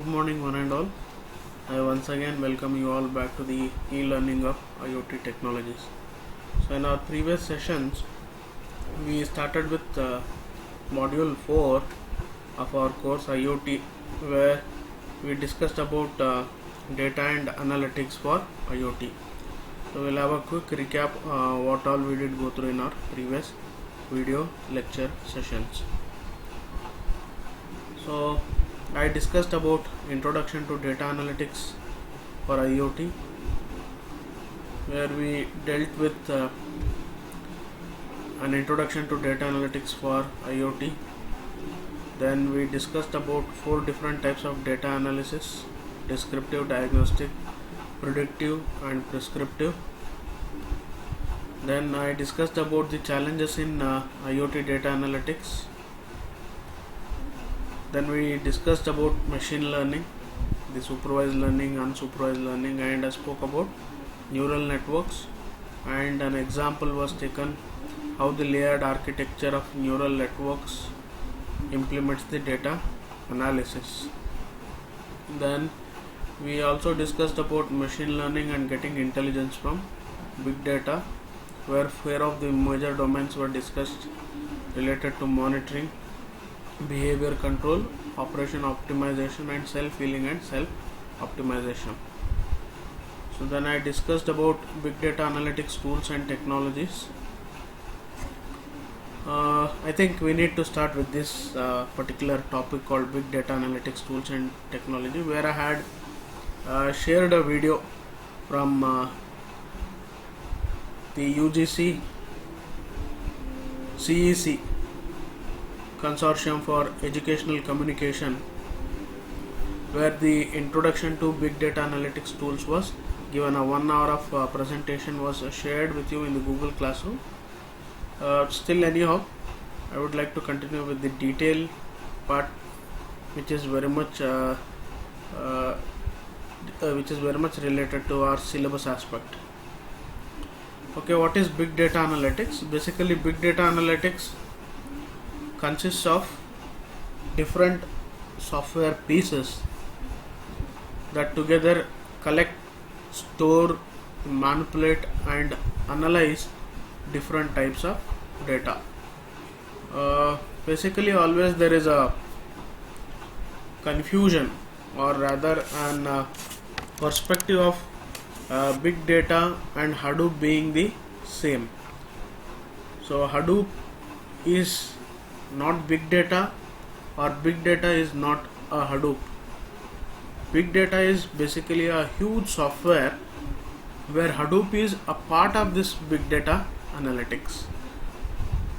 Good morning, one and all. I once again welcome you all back to the e-learning of IoT technologies. So, in our previous sessions, we started with module 4 of our course IoT, where we discussed about data and analytics for IoT. So, we'll have a quick recap what all we did go through in our previous video lecture sessions. So, I discussed about introduction to data analytics for IoT, where we dealt with an introduction to data analytics for IoT. Then we discussed about 4 different types of data analysis: descriptive, diagnostic, predictive and prescriptive. Then I discussed about the challenges in IoT data analytics. Then we discussed about machine learning, the supervised learning, unsupervised learning, and I spoke about neural networks, and an example was taken how the layered architecture of neural networks implements the data analysis. Then we also discussed about machine learning and getting intelligence from big data, where four of the major domains were discussed related to monitoring, behavior control, operation optimization, and self-healing and self-optimization. So then I discussed about big data analytics tools and technologies. I think we need to start with this particular topic called big data analytics tools and technology, where I had shared a video from the UGC CEC Consortium for Educational Communication, where the introduction to big data analytics tools was given. A 1 hour of presentation was shared with you in the Google Classroom. Still anyhow, I would like to continue with the detail part, which is very much related to our syllabus aspect. Okay, what is big data analytics? Basically, big data analytics consists of different software pieces that together collect, store, manipulate and analyze different types of data. Basically, always there is a confusion, or rather an perspective of big data and Hadoop being the same. So Hadoop is not big data, or big data is not a Hadoop. Big data is basically a huge software where Hadoop is a part of this big data analytics.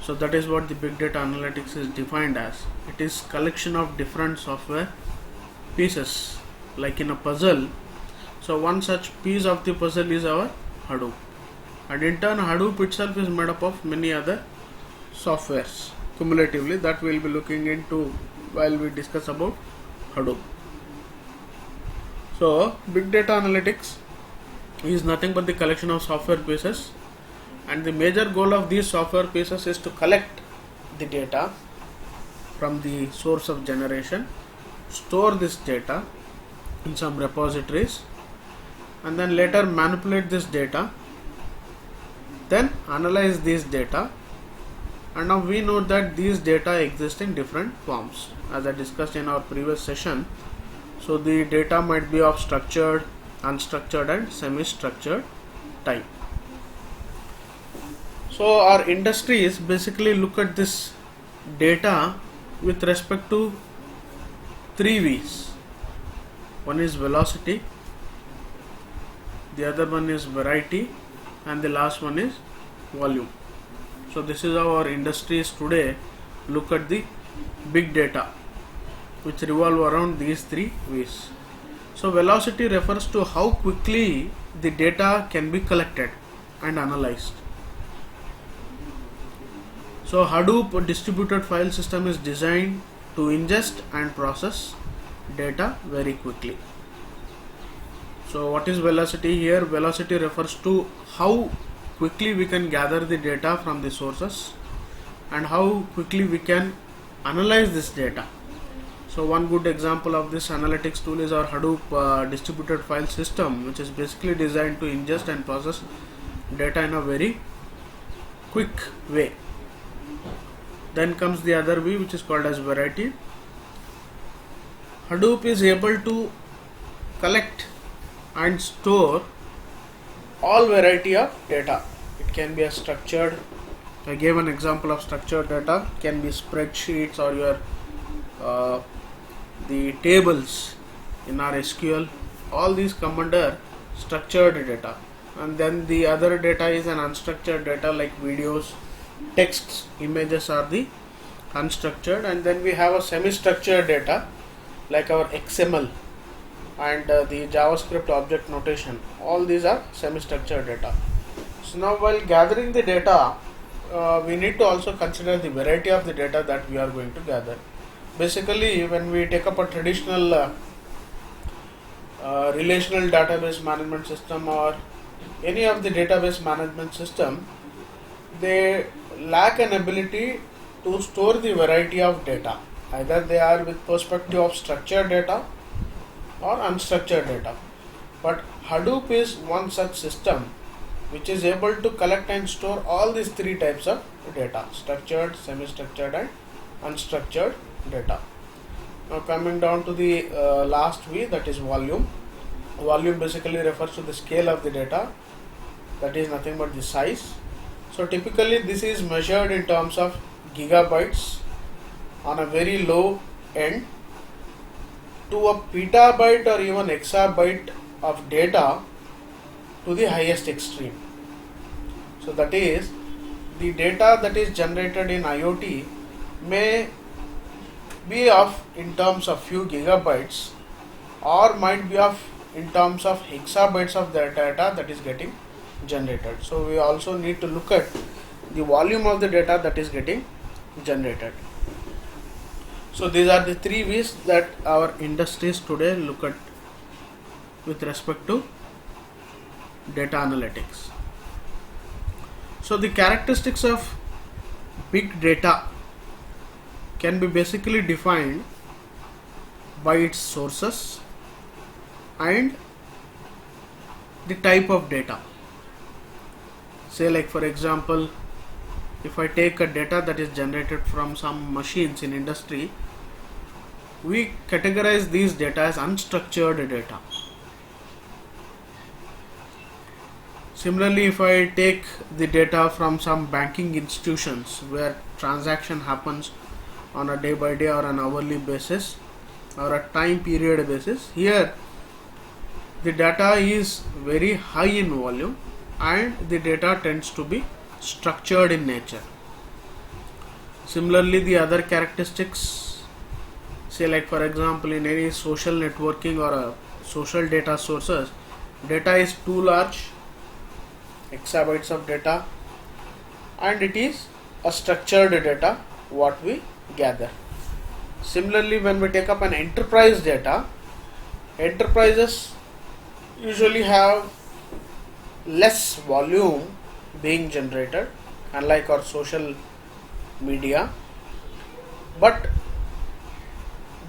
So that is what the big data analytics is defined as. It is collection of different software pieces, like in a puzzle. So one such piece of the puzzle is our Hadoop, and in turn Hadoop itself is made up of many other softwares cumulatively that we will be looking into while we discuss about Hadoop. So big data analytics is nothing but the collection of software pieces, and the major goal of these software pieces is to collect the data from the source of generation, store this data in some repositories, and then later manipulate this data, then analyze this data. And now we know that these data exist in different forms, as I discussed in our previous session. So the data might be of structured, unstructured and semi-structured type. So our industries basically look at this data with respect to 3 V's. One is velocity, the other one is variety, and the last one is volume. So this is how our industries today look at the big data, which revolve around these 3 V's. So velocity refers to how quickly the data can be collected and analyzed. So Hadoop distributed file system is designed to ingest and process data very quickly. So what is velocity here? Velocity refers to how quickly we can gather the data from the sources and how quickly we can analyze this data. So one good example of this analytics tool is our Hadoop distributed file system, which is basically designed to ingest and process data in a very quick way. Then comes the other V, which is called as variety. Hadoop is able to collect and store all variety of data. It can be a structured, I gave an example of structured data, it can be spreadsheets or your the tables in our SQL. All these come under structured data. And then the other data is an unstructured data like videos, texts, images are the unstructured. And then we have a semi-structured data like our XML and the JavaScript object notation. All these are semi-structured data. So now while gathering the data, we need to also consider the variety of the data that we are going to gather. Basically, when we take up a traditional relational database management system or any of the database management system, they lack an ability to store the variety of data. Either they are with perspective of structured data or unstructured data. But Hadoop is one such system which is able to collect and store all these three types of data: structured, semi-structured and unstructured data. Now coming down to the last V, that is volume. Volume basically refers to the scale of the data, that is nothing but the size. So typically this is measured in terms of gigabytes on a very low end to a petabyte or even exabyte of data to the highest extreme. So that is, the data that is generated in IoT may be of in terms of few gigabytes or might be of in terms of exabytes of the data that is getting generated. So we also need to look at the volume of the data that is getting generated. So these are the three ways that our industries today look at with respect to data analytics. So the characteristics of big data can be basically defined by its sources and the type of data. Say like for example, if I take a data that is generated from some machines in industry, we categorize these data as unstructured data. Similarly, if I take the data from some banking institutions where transaction happens on a day by day or an hourly basis or a time period basis, here the data is very high in volume and the data tends to be structured in nature. Similarly, the other characteristics, say like for example in any social networking or a social data sources, data is too large, exabytes of data, and it is a structured data what we gather. Similarly, when we take up an enterprise data, enterprises usually have less volume being generated, unlike our social media, but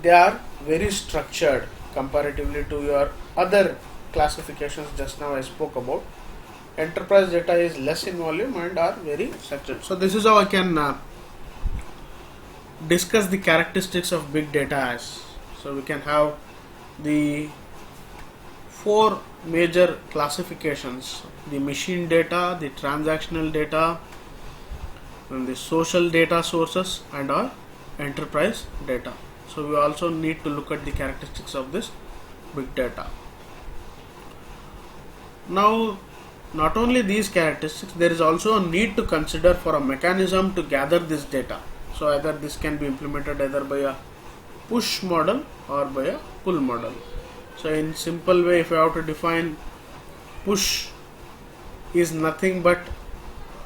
they are very structured comparatively to your other classifications just now I spoke about. Enterprise data is less in volume and are very structured. So this is how I can discuss the characteristics of big data as. So we can have the four major classifications: the machine data, the transactional data, and the social data sources, and our enterprise data. So we also need to look at the characteristics of this big data. Now, not only these characteristics, there is also a need to consider for a mechanism to gather this data. So either this can be implemented either by a push model or by a pull model. So in simple way, if I have to define, push is nothing but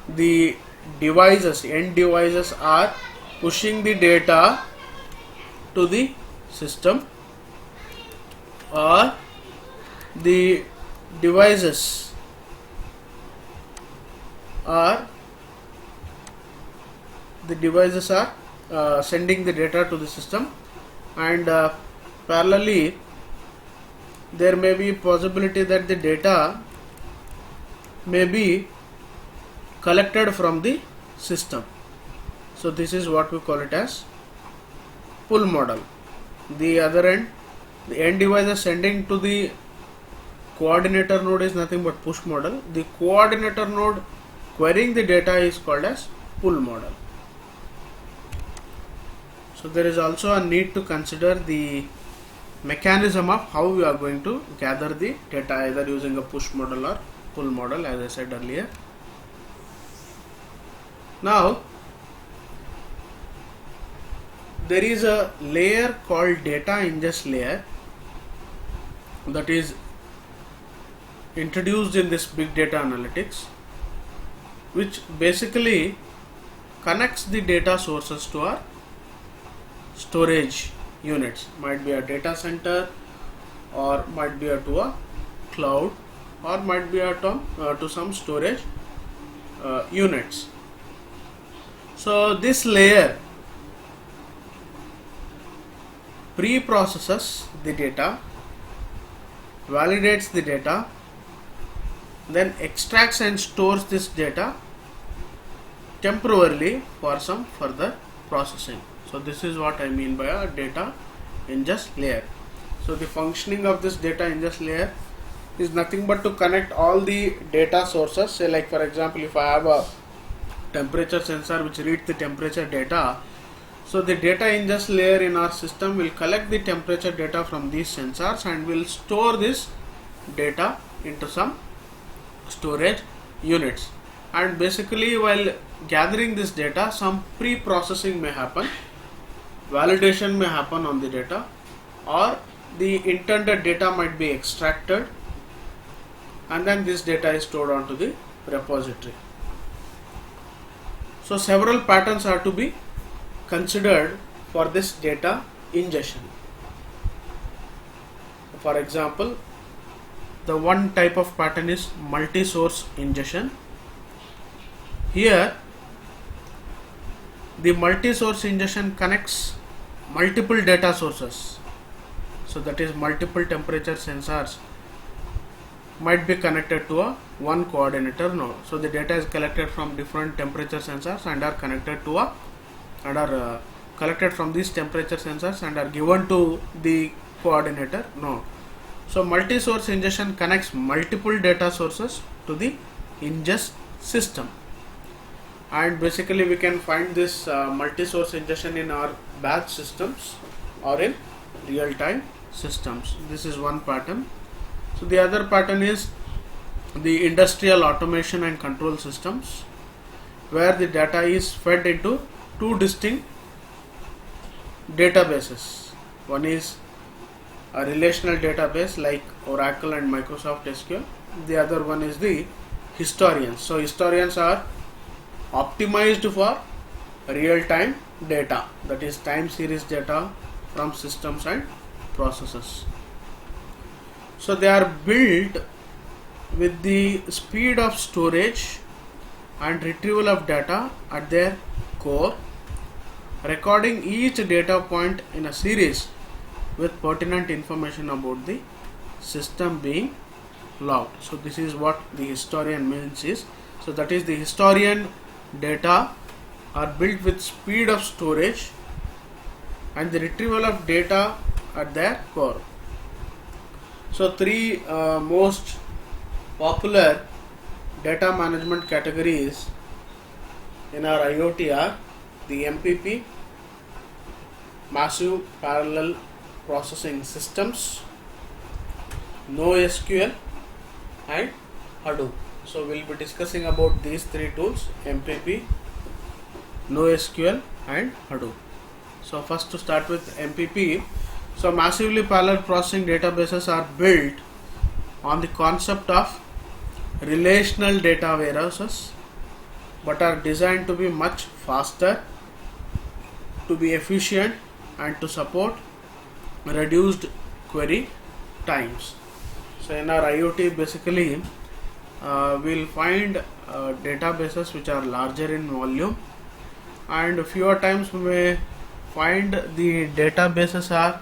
the devices, end devices are pushing the data to the system, or the devices are sending the data to the system, and parallelly there may be possibility that the data may be collected from the system. So this is what we call it as pull model. The other end, the end device is sending to the coordinator node is nothing but push model. The coordinator node querying the data is called as pull model. So there is also a need to consider the mechanism of how we are going to gather the data, either using a push model or pull model, as I said earlier. Now there is a layer called data ingest layer that is introduced in this big data analytics, which basically connects the data sources to our storage units. Might be a data center, or might be to a cloud, or might be to some storage units. So this layer pre-processes the data, validates the data, then extracts and stores this data temporarily for some further processing. So this is what I mean by a data ingest layer. So the functioning of this data ingest layer is nothing but to connect all the data sources. Say, like for example, if I have a temperature sensor which reads the temperature data, so the data ingest layer in our system will collect the temperature data from these sensors and will store this data into some storage units. And basically, while gathering this data, some pre-processing may happen, validation may happen on the data, or the intended data might be extracted, and then this data is stored onto the repository. So several patterns are to be considered for this data ingestion. For example, the one type of pattern is multi-source ingestion. Here the multi-source ingestion connects multiple data sources. So that is, multiple temperature sensors might be connected to a one coordinator node. So the data is collected from different temperature sensors and are connected to a collected from these temperature sensors and are given to the coordinator node. So multi-source ingestion connects multiple data sources to the ingest system, and basically we can find this multi-source ingestion in our batch systems or in real-time systems. This is one pattern. So the other pattern is the industrial automation and control systems, where the data is fed into two distinct databases. One is a relational database like Oracle and Microsoft SQL. The other one is the historians. So historians are optimized for real-time data, that is time series data from systems and processes. So they are built with the speed of storage and retrieval of data at their core, recording each data point in a series with pertinent information about the system being logged. So this is what the historian means is. So that is, the historian data are built with speed of storage and the retrieval of data at their core. So three most popular data management categories in our IoT are the MPP, Massive Parallel Processing Systems, NoSQL, and Hadoop. So we'll be discussing about these three tools: MPP, NoSQL, and Hadoop. So first, to start with MPP. So massively parallel processing databases are built on the concept of relational data warehouses, but are designed to be much faster, to be efficient, and to support reduced query times. So in our IoT, basically we'll find databases which are larger in volume, and fewer times we may find the databases are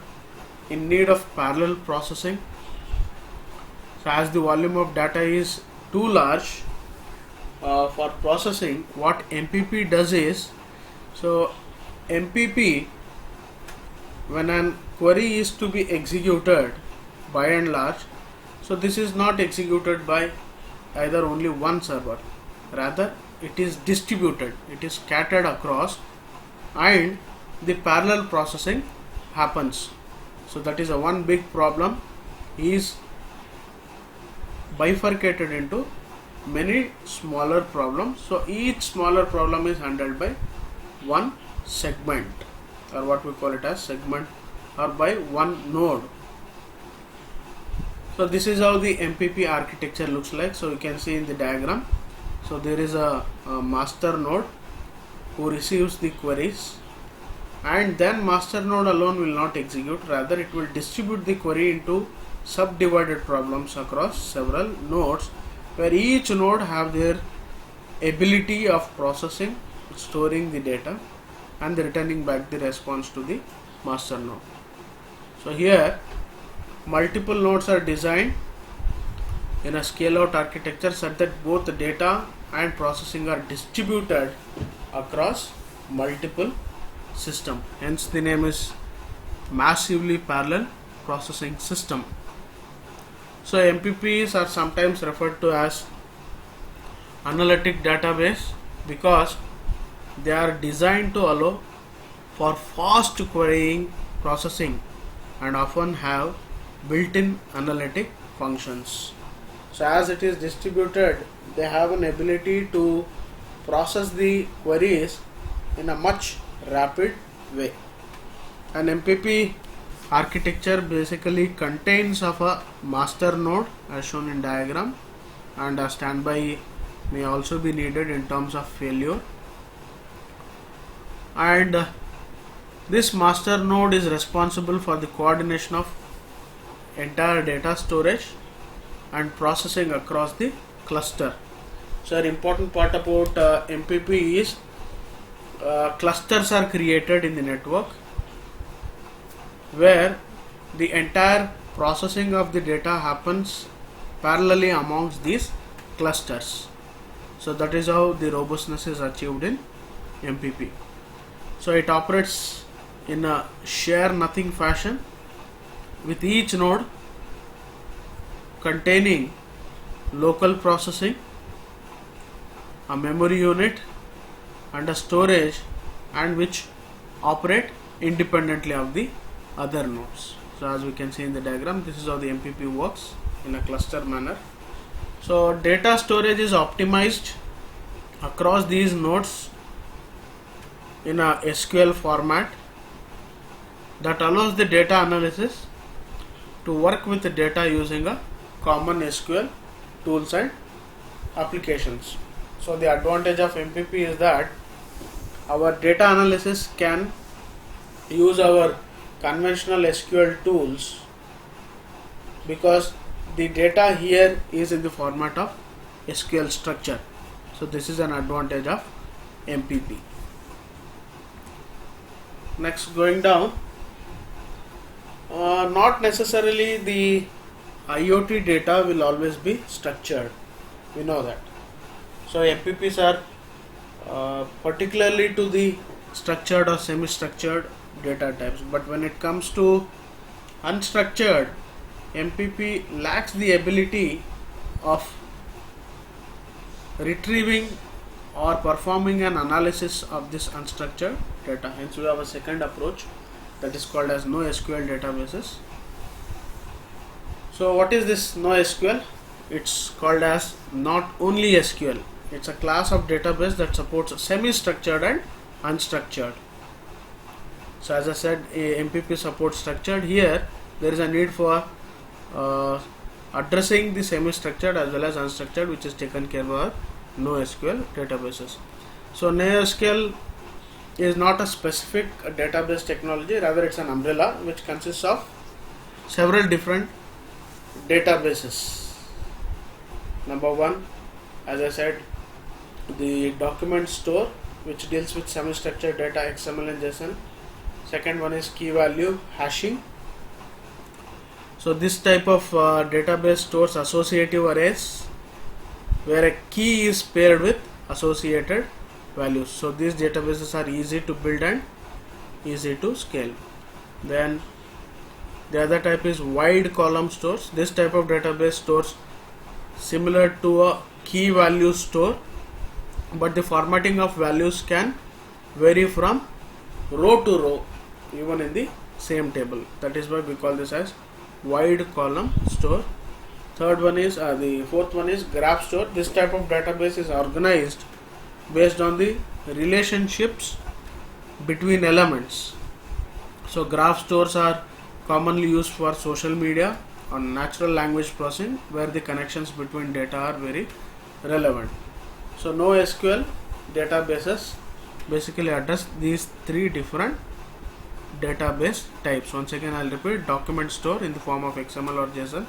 in need of parallel processing. So as the volume of data is too large for processing, what MPP does is, so MPP, when an query is to be executed by and large, so this is not executed by either only one server, rather it is distributed, it is scattered across, and the parallel processing happens. So that is a one big problem, is bifurcated into many smaller problems. So each smaller problem is handled by one segment, or what we call it as segment, or by one node. So this is how the MPP architecture looks like. So you can see in the diagram, so there is a master node who receives the queries, and then master node alone will not execute, rather it will distribute the query into subdivided problems across several nodes, where each node have their ability of processing, storing the data, and returning back the response to the master node. So here multiple nodes are designed in a scale out architecture such that both the data and processing are distributed across multiple systems. Hence the name is massively parallel processing system. So MPPs are sometimes referred to as analytic database because they are designed to allow for fast querying, processing, and often have built-in analytic functions. So as it is distributed, they have an ability to process the queries in a much rapid way. An MPP architecture basically contains of a master node as shown in diagram, and a standby may also be needed in terms of failure, and this master node is responsible for the coordination of entire data storage and processing across the cluster. So an important part about MPP is clusters are created in the network where the entire processing of the data happens parallelly amongst these clusters. So that is how the robustness is achieved in MPP. So it operates in a share nothing fashion, with each node containing local processing, a memory unit, and a storage, and which operate independently of the other nodes. So as we can see in the diagram, this is how the MPP works in a cluster manner. So data storage is optimized across these nodes in a SQL format that allows the data analysis to work with the data using a common SQL tools and applications. So the advantage of MPP is that our data analysis can use our conventional SQL tools because the data here is in the format of SQL structure. So this is an advantage of MPP. Next, going down, not necessarily the IoT data will always be structured. We know that. So MPPs are particularly to the structured or semi-structured data types. But when it comes to unstructured, MPP lacks the ability of retrieving or performing an analysis of this unstructured data. Hence we have a second approach that is called as NoSQL databases. So what is this NoSQL? It's called as not only SQL. It's a class of database that supports semi-structured and unstructured. So as I said, MPP supports structured. Here there is a need for addressing the semi-structured as well as unstructured, which is taken care of NoSQL databases. So NoSQL is not a specific database technology, rather it's an umbrella which consists of several different databases. Number one, as I said, the document store, which deals with semi-structured data, XML and JSON. Second one is key value hashing. So this type of database stores associative arrays where a key is paired with associated values. So these databases are easy to build and easy to scale. Then the other type is wide column stores. This type of database stores similar to a key value store, but the formatting of values can vary from row to row even in the same table. That is why we call this as wide column store. The fourth one is graph store. This type of database is organized based on the relationships between elements. So graph stores are commonly used for social media or natural language processing where the connections between data are very relevant. So NoSQL databases basically address these three different database types. Once again I'll repeat: document store in the form of XML or JSON,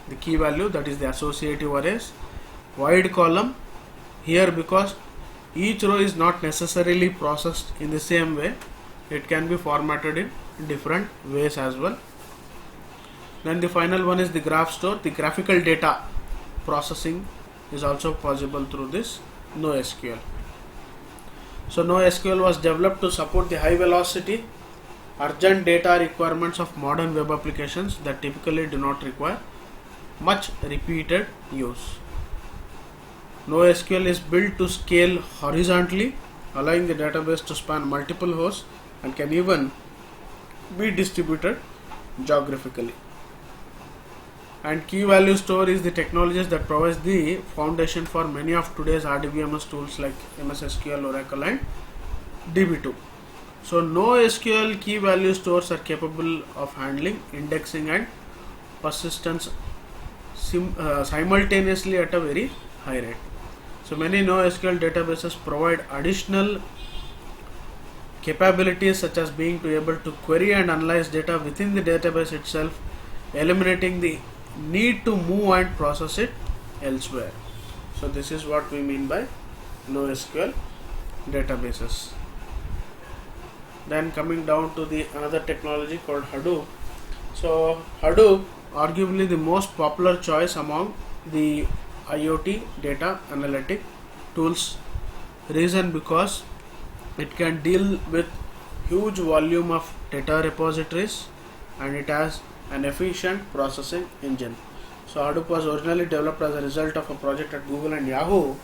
the key value, that is the associative arrays, wide column here because each row is not necessarily processed in the same way, it can be formatted in different ways as well. Then the final one is the graph store. The graphical data processing is also possible through this NoSQL. So NoSQL was developed to support the high velocity urgent data requirements of modern web applications that typically do not require much repeated use. NoSQL is built to scale horizontally, allowing the database to span multiple hosts and can even be distributed geographically. And key value store is the technologies that provides the foundation for many of today's RDBMS tools like MS SQL, Oracle and DB2. So NoSQL key value stores are capable of handling indexing and persistence simultaneously at a very high rate. So many NoSQL databases provide additional capabilities such as being able to query and analyze data within the database itself, eliminating the need to move and process it elsewhere. So this is what we mean by NoSQL databases. Then coming down to the another technology called Hadoop. So Hadoop, arguably the most popular choice among the IoT data analytic tools. Reason because it can deal with huge volume of data repositories and it has an efficient processing engine. So Hadoop was originally developed as a result of a project at Google and Yahoo,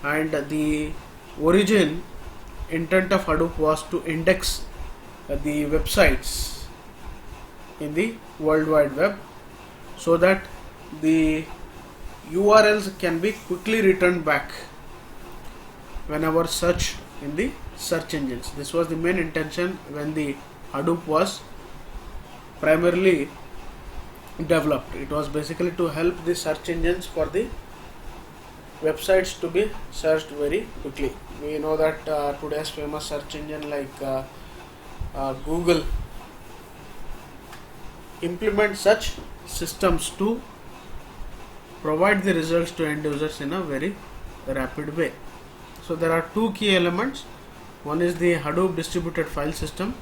and the origin intent of Hadoop was to index the websites in the World Wide Web so that the URLs can be quickly returned back whenever search in the search engines. This was the main intention when the Hadoop was primarily developed. It was basically to help the search engines for the websites to be searched very quickly. We know that today's famous search engine like Google implement such systems to provide the results to end users in a very rapid way. So there are two key elements. One is the Hadoop distributed file system,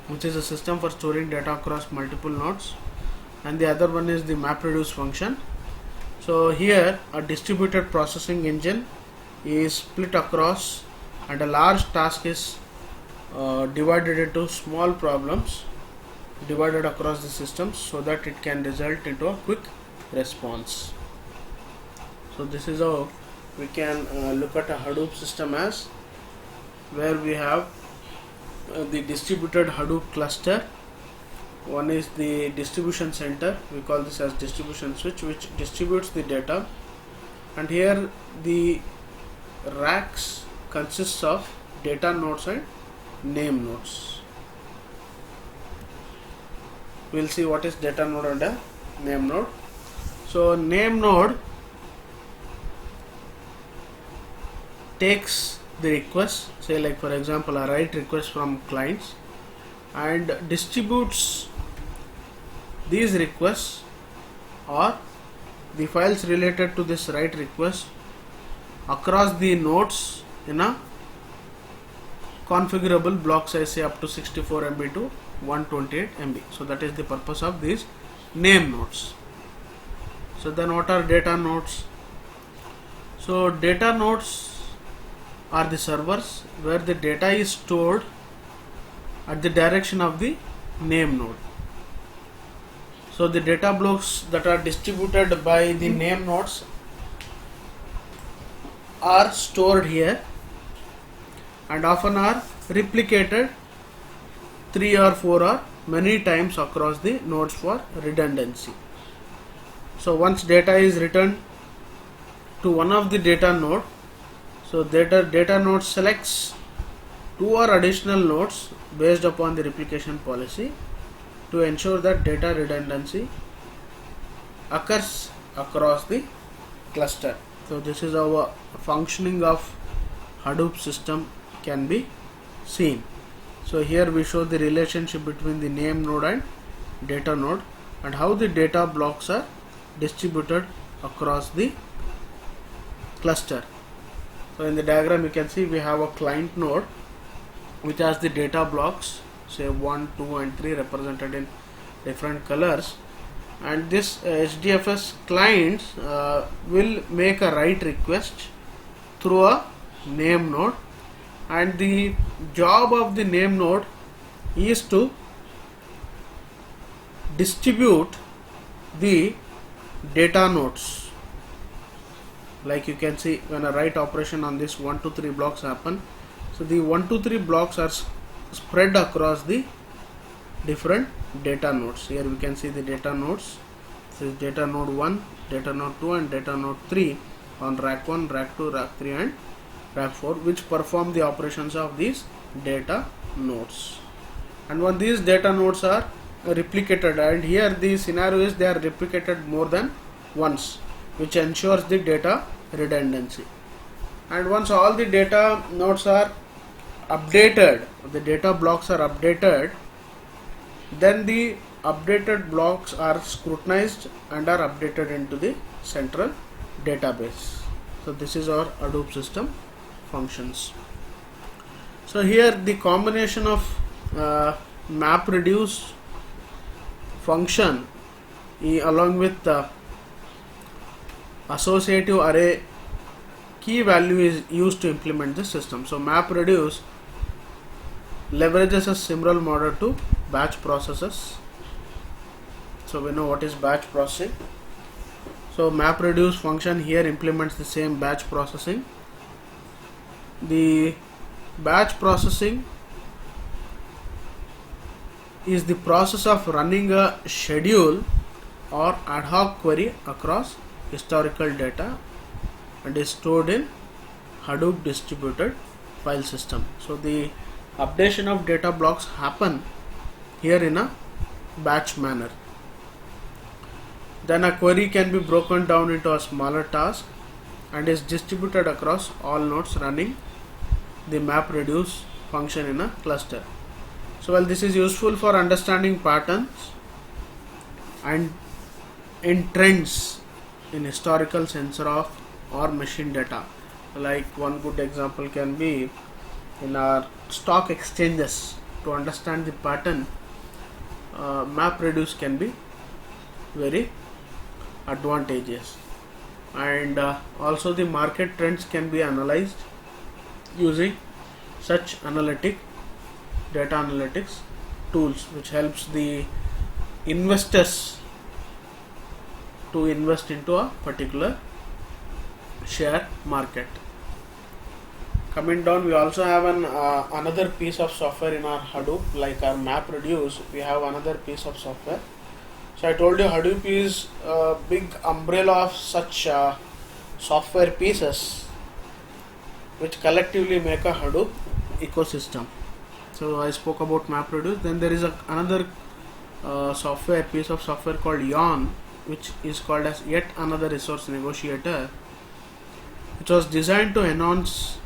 which is a system for storing data across multiple nodes, and the other one is the MapReduce function. So here a distributed processing engine is split across and a large task is divided into small problems divided across the systems so that it can result into a quick response. So this is how we can look at a Hadoop system as, where we have the distributed Hadoop cluster. One is the distribution center, we call this as distribution switch, which distributes the data, and here the racks consists of data nodes and name nodes. We'll see what is data node and a name node. So name node takes the request, say like for example a write request from clients, and distributes these requests or the files related to this write request across the nodes in a configurable block size, say up to 64 MB to 128 MB. So that is the purpose of these name nodes. So then what are data nodes? So data nodes are the servers where the data is stored at the direction of the name node. So the data blocks that are distributed by the name nodes are stored here and often are replicated 3 or 4 or many times across the nodes for redundancy. So once data is returned to one of the data node, so data node selects 2 or additional nodes based upon the replication policy to ensure that data redundancy occurs across the cluster. So this is how a functioning of Hadoop system can be seen. So here we show the relationship between the name node and data node and how the data blocks are distributed across the cluster. So in the diagram you can see we have a client node which has the data blocks, say 1, 2 and 3 represented in different colors, and this HDFS client will make a write request through a name node, and the job of the name node is to distribute the data nodes. Like you can see when a write operation on this 1, 2, 3 blocks happen, so the 1, 2, 3 blocks are spread across the different data nodes. Here we can see the data nodes. This is data node 1, data node 2 and data node 3 on rack 1, rack 2, rack 3 and rack 4, which perform the operations of these data nodes. And when these data nodes are replicated, and here the scenario is they are replicated more than once, which ensures the data redundancy. And once all the data nodes are updated, the data blocks are updated, then the updated blocks are scrutinized and are updated into the central database. So this is our Hadoop system functions. So here the combination of MapReduce function along with the associative array key value is used to implement this system. So MapReduce leverages a similar model to batch processes. So we know what is batch processing. So MapReduce function here implements the same batch processing. The batch processing is the process of running a schedule or ad hoc query across historical data and is stored in Hadoop distributed file system. So the updation of data blocks happen here in a batch manner. Then a query can be broken down into a smaller task and is distributed across all nodes running the MapReduce function in a cluster. So while this is useful for understanding patterns and in trends in historical sensor of or machine data, like one good example can be in our stock exchanges, to understand the pattern, MapReduce can be very advantageous. And also the market trends can be analyzed using such data analytics tools, which helps the investors to invest into a particular share market. Coming down, we also have another piece of software in our Hadoop, like our MapReduce. We have another piece of software. So I told you Hadoop is a big umbrella of such software pieces which collectively make a Hadoop ecosystem. So I spoke about MapReduce. Then there is another piece of software called Yarn, which is called as yet another resource negotiator, which was designed to enhance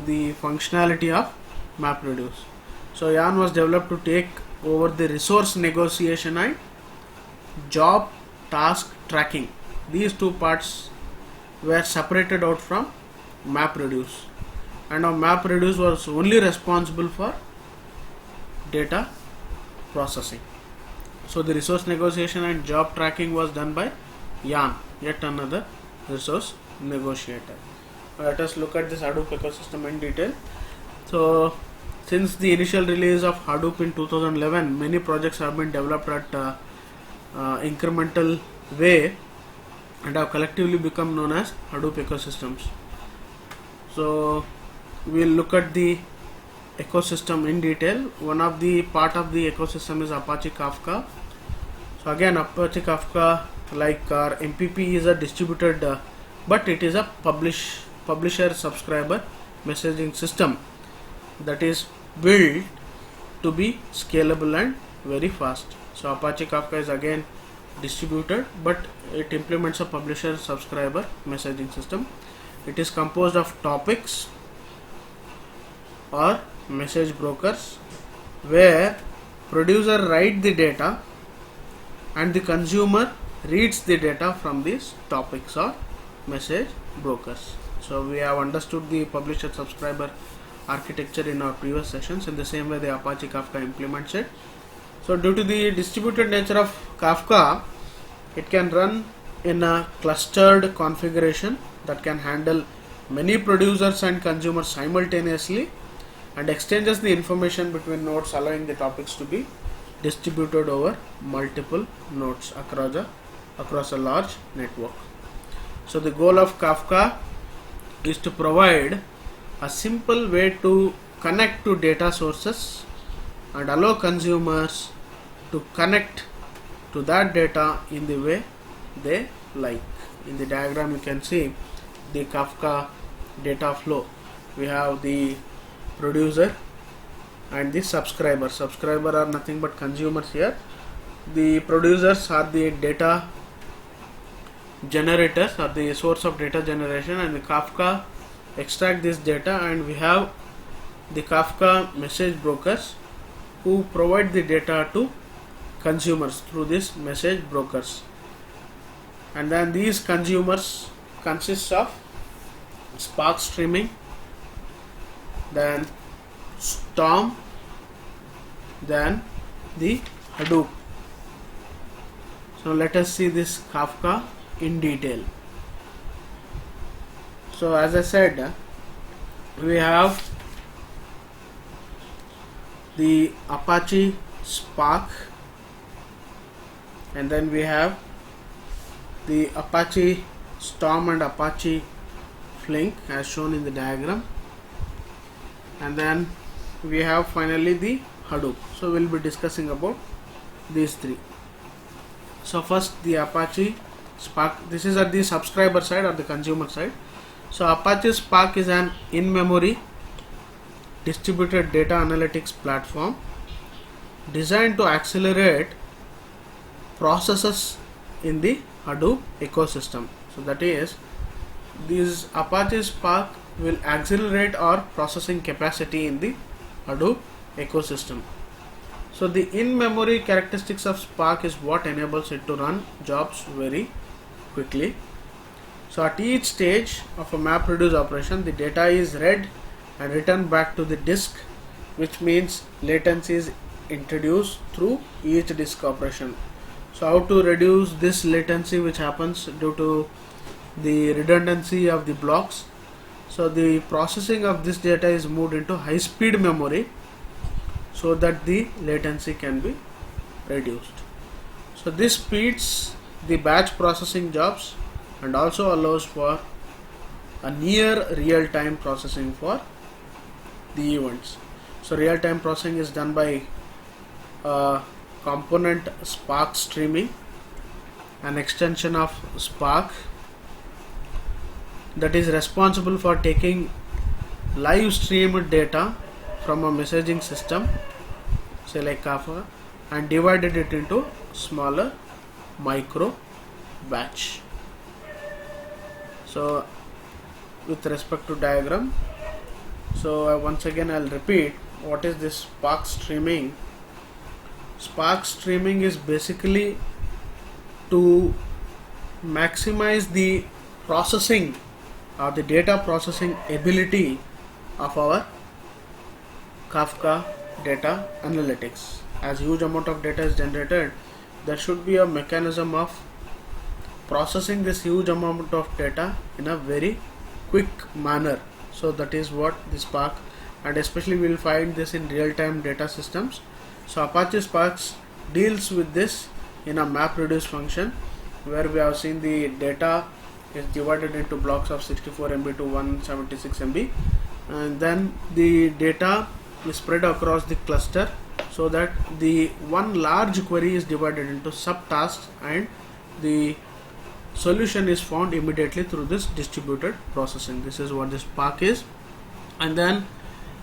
the functionality of MapReduce. So Yarn was developed to take over the resource negotiation and job task tracking. These two parts were separated out from MapReduce. and now MapReduce was only responsible for data processing. So the resource negotiation and job tracking was done by Yarn, yet another resource negotiator. Let us look at this Hadoop ecosystem in detail. So since the initial release of Hadoop in 2011, many projects have been developed at incremental way and have collectively become known as Hadoop ecosystems. So we'll look at the ecosystem in detail. One of the part of the ecosystem is Apache Kafka. So again, Apache Kafka, like our MPP, is a distributed but it is a publisher subscriber messaging system that is built to be scalable and very fast. So Apache Kafka is again distributed, but it implements a publisher subscriber messaging system. It is composed of topics or message brokers, where producer write the data and the consumer reads the data from these topics or message brokers. So we have understood the publisher subscriber architecture in our previous sessions. In the same way, the Apache Kafka implements it. So due to the distributed nature of Kafka, it can run in a clustered configuration that can handle many producers and consumers simultaneously, and exchanges the information between nodes, allowing the topics to be distributed over multiple nodes across a large network. So the goal of Kafka is to provide a simple way to connect to data sources and allow consumers to connect to that data in the way they like. In the diagram you can see the Kafka data flow. We have the producer and the subscriber. Subscriber are nothing but consumers here. The producers are the data generators or the source of data generation, and the Kafka extract this data, and we have the Kafka message brokers who provide the data to consumers through these message brokers. And then these consumers consist of Spark Streaming, then Storm, then the Hadoop. So let us see this Kafka in detail. So as I said, we have the Apache Spark, and then we have the Apache Storm and Apache Flink as shown in the diagram, and then we have finally the Hadoop. So we'll be discussing about these three. So first, the Apache Spark. This is at the subscriber side or the consumer side. So Apache Spark is an in-memory distributed data analytics platform designed to accelerate processes in the Hadoop ecosystem. So that is, this Apache Spark will accelerate our processing capacity in the Hadoop ecosystem. So the in-memory characteristics of Spark is what enables it to run jobs very quickly. So at each stage of a MapReduce operation, the data is read and returned back to the disk, which means latency is introduced through each disk operation. So how to reduce this latency which happens due to the redundancy of the blocks? So the processing of this data is moved into high speed memory so that the latency can be reduced. So this speeds the batch processing jobs and also allows for a near real-time processing for the events. So real-time processing is done by component Spark Streaming, an extension of Spark that is responsible for taking live streamed data from a messaging system, say like Kafka, and divided it into smaller micro batch. So with respect to diagram, so once again I'll repeat what is this Spark Streaming. Spark Streaming is basically to maximize the processing or the data processing ability of our Kafka data analytics. As huge amount of data is generated, there should be a mechanism of processing this huge amount of data in a very quick manner. So that is what the Spark, and especially we will find this in real-time data systems. So Apache Spark deals with this in a MapReduce function, where we have seen the data is divided into blocks of 64 MB to 176 MB, and then the data is spread across the cluster, so that the one large query is divided into subtasks and the solution is found immediately through this distributed processing. This is what this Spark is. And then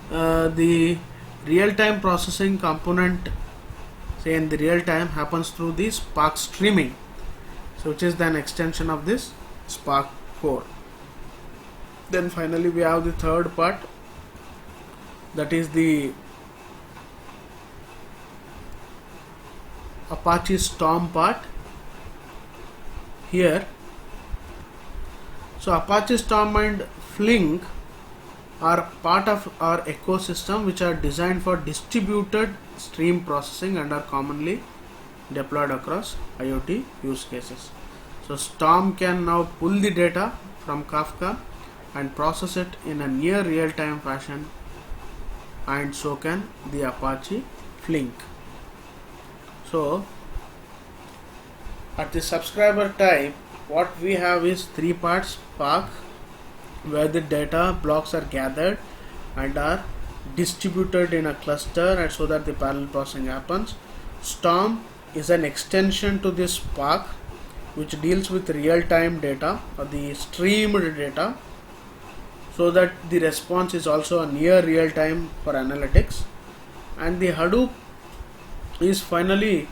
the real-time processing component, say in the real time, happens through the Spark streaming, so which is then extension of this Spark core. Then finally we have the third part, that is the Apache Storm part here. So Apache Storm and Flink are part of our ecosystem, which are designed for distributed stream processing and are commonly deployed across IoT use cases. So Storm can now pull the data from Kafka and process it in a near real-time fashion, and so can the Apache Flink. So at the subscriber type, what we have is three parts: Spark, where the data blocks are gathered and are distributed in a cluster, and so that the parallel processing happens. Storm is an extension to this Spark, which deals with real-time data or the streamed data, so that the response is also a near real-time for analytics. And the Hadoop is finally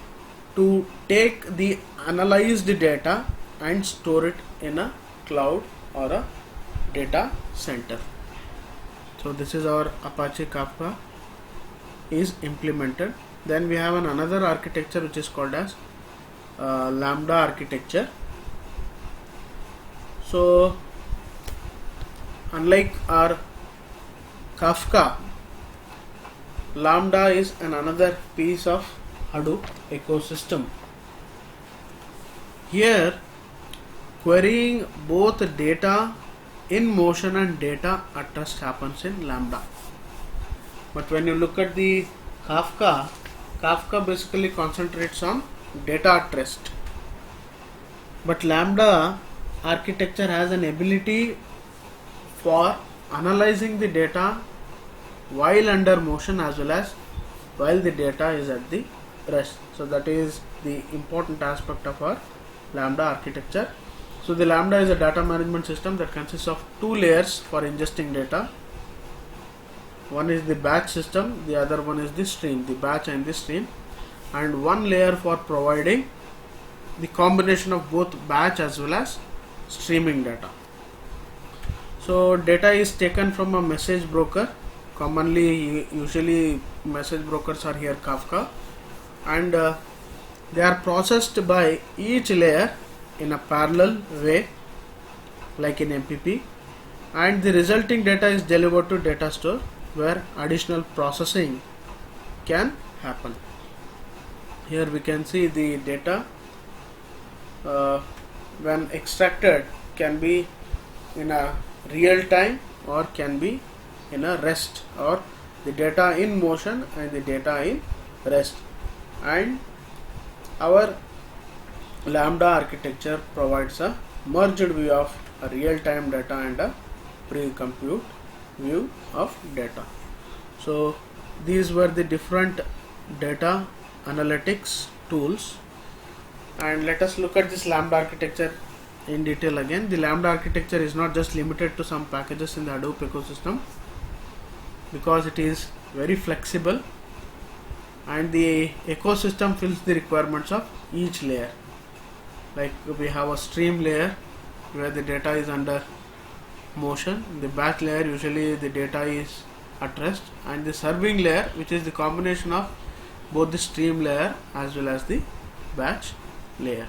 to take the analyzed data and store it in a cloud or a data center. So this is our Apache Kafka is implemented. Then we have another architecture which is called as Lambda architecture. So unlike our Kafka, Lambda is another piece of Hadoop ecosystem. Here querying both data in motion and data at rest happens in Lambda. But when you look at the Kafka basically concentrates on data at rest. But Lambda architecture has an ability for analyzing the data while under motion as well as while the data is at the rest. So that is the important aspect of our Lambda architecture. So the Lambda is a data management system that consists of two layers for ingesting data. One is the batch system, the other one is the stream, the batch and the stream, and one layer for providing the combination of both batch as well as streaming data. So data is taken from a message broker. Commonly, usually message brokers are here Kafka, and they are processed by each layer in a parallel way, like in MPP, and the resulting data is delivered to data store, where additional processing can happen. Here we can see the data when extracted can be in a real time or can be in a rest, or the data in motion and the data in rest. And our Lambda architecture provides a merged view of a real-time data and a pre-compute view of data. So these were the different data analytics tools, and let us look at this Lambda architecture in detail again. The Lambda architecture is not just limited to some packages in the Hadoop ecosystem, because it is very flexible and the ecosystem fills the requirements of each layer. Like we have a stream layer where the data is under motion, the batch layer usually the data is at rest, and the serving layer, which is the combination of both the stream layer as well as the batch layer.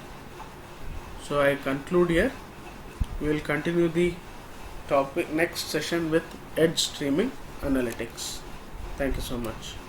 So I conclude here. We will continue the next session with edge streaming analytics. Thank you so much.